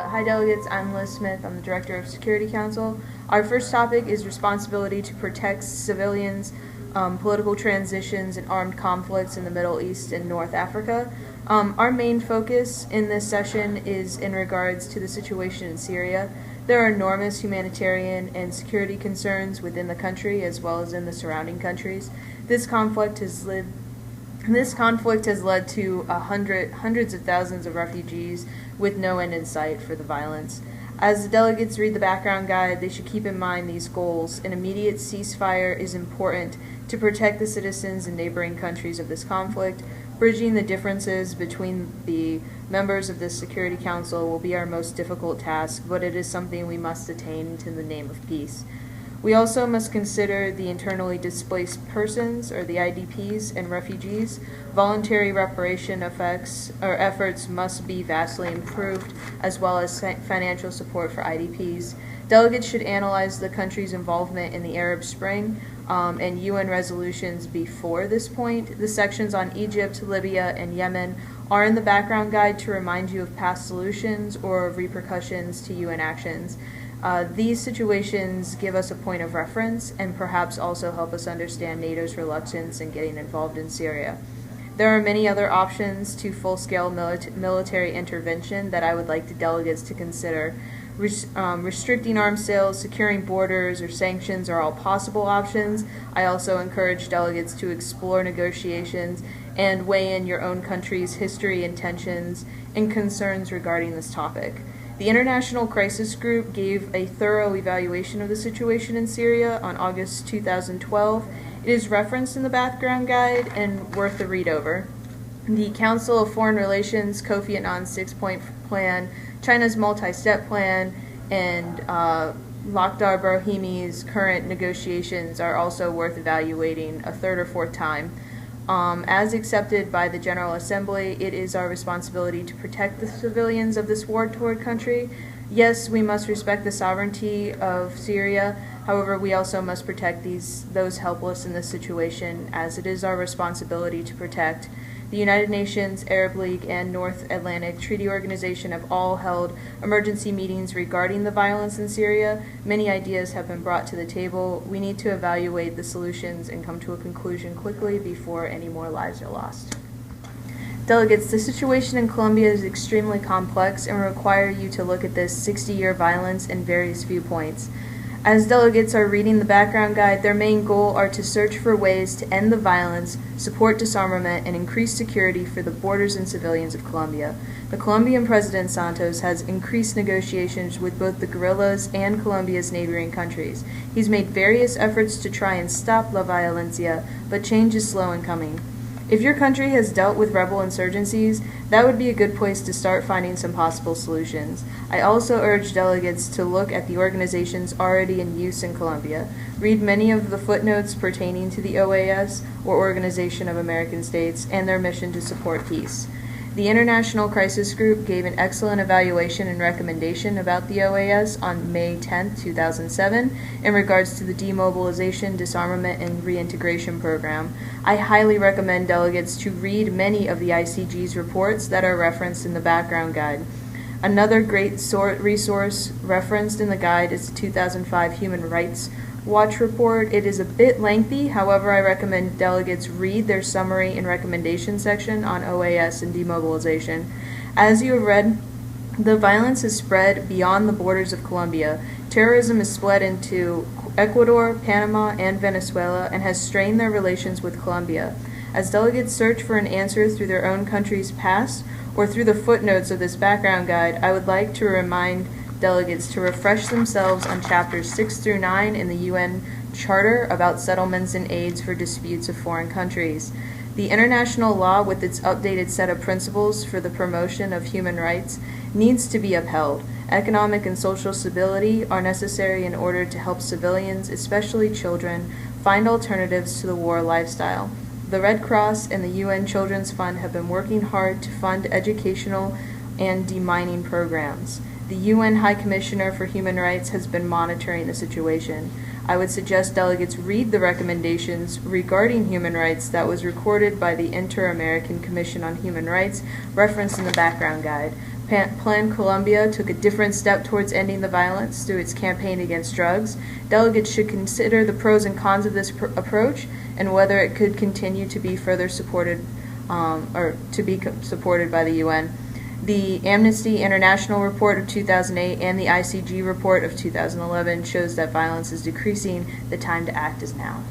Hi delegates, I'm Liz Smith. I'm the Director of Security Council. Our first topic is responsibility to protect civilians, political transitions, and armed conflicts in the Middle East and North Africa. Our main focus in this session is in regards to the situation in Syria. There are enormous humanitarian and security concerns within the country as well as in the surrounding countries. This conflict has led to hundreds of thousands of refugees with no end in sight for the violence. As the delegates read the background guide, they should keep in mind these goals. An immediate ceasefire is important to protect the citizens in neighboring countries of this conflict. Bridging the differences between the members of this Security Council will be our most difficult task, but it is something we must attain in the name of peace. We also must consider the internally displaced persons, or the IDPs, and refugees. Voluntary reparation efforts must be vastly improved, as well as financial support for IDPs. Delegates should analyze the country's involvement in the Arab Spring and UN resolutions before this point. The sections on Egypt, Libya, and Yemen are in the background guide to remind you of past solutions or of repercussions to UN actions. These situations give us a point of reference and perhaps also help us understand NATO's reluctance in getting involved in Syria. There are many other options to full-scale military intervention that I would like the delegates to consider. Restricting arms sales, securing borders, or sanctions are all possible options. I also encourage delegates to explore negotiations and weigh in your own country's history and tensions and concerns regarding this topic. The International Crisis Group gave a thorough evaluation of the situation in Syria on August 2012. It is referenced in the background guide and worth a read over. The Council of Foreign Relations, Kofi Annan's six-point plan, China's multi-step plan, and Lakhdar Brahimi's current negotiations are also worth evaluating a third or fourth time. As accepted by the General Assembly, it is our responsibility to protect the civilians of this war-torn country. Yes, we must respect the sovereignty of Syria. However, we also must protect those helpless in this situation, as it is our responsibility to protect. The United Nations, Arab League, and North Atlantic Treaty Organization have all held emergency meetings regarding the violence in Syria. Many ideas have been brought to the table. We need to evaluate the solutions and come to a conclusion quickly before any more lives are lost. Delegates, the situation in Colombia is extremely complex and will require you to look at this 60-year violence in various viewpoints. As delegates are reading the background guide, their main goal are to search for ways to end the violence, support disarmament, and increase security for the borders and civilians of Colombia. The Colombian President Santos has increased negotiations with both the guerrillas and Colombia's neighboring countries. He's made various efforts to try and stop La Violencia, but change is slow in coming. If your country has dealt with rebel insurgencies, that would be a good place to start finding some possible solutions. I also urge delegates to look at the organizations already in use in Colombia. Read many of the footnotes pertaining to the OAS, or Organization of American States, and their mission to support peace. The International Crisis Group gave an excellent evaluation and recommendation about the OAS on May 10, 2007, in regards to the Demobilization, Disarmament, and Reintegration Program. I highly recommend delegates to read many of the ICG's reports that are referenced in the background guide. Another great resource referenced in the guide is the 2005 Human Rights Watch report. It is a bit lengthy, however, I recommend delegates read their summary and recommendation section on OAS and demobilization. As you have read, the violence has spread beyond the borders of Colombia. Terrorism has split into Ecuador, Panama, and Venezuela and has strained their relations with Colombia. As delegates search for an answer through their own country's past or through the footnotes of this background guide, I would like to remind delegates to refresh themselves on chapters 6 through 9 in the UN Charter about settlements and aids for disputes of foreign countries. The international law, with its updated set of principles for the promotion of human rights, needs to be upheld. Economic and social stability are necessary in order to help civilians, especially children, find alternatives to the war lifestyle. The Red Cross and the UN Children's Fund have been working hard to fund educational and demining programs. The UN High Commissioner for Human Rights has been monitoring the situation. I would suggest delegates read the recommendations regarding human rights that was recorded by the Inter-American Commission on Human Rights, referenced in the background guide. Plan Colombia took a different step towards ending the violence through its campaign against drugs. Delegates should consider the pros and cons of this approach and whether it could continue to be further supported supported by the UN. The Amnesty International report of 2008 and the ICG report of 2011 shows that violence is decreasing. The time to act is now.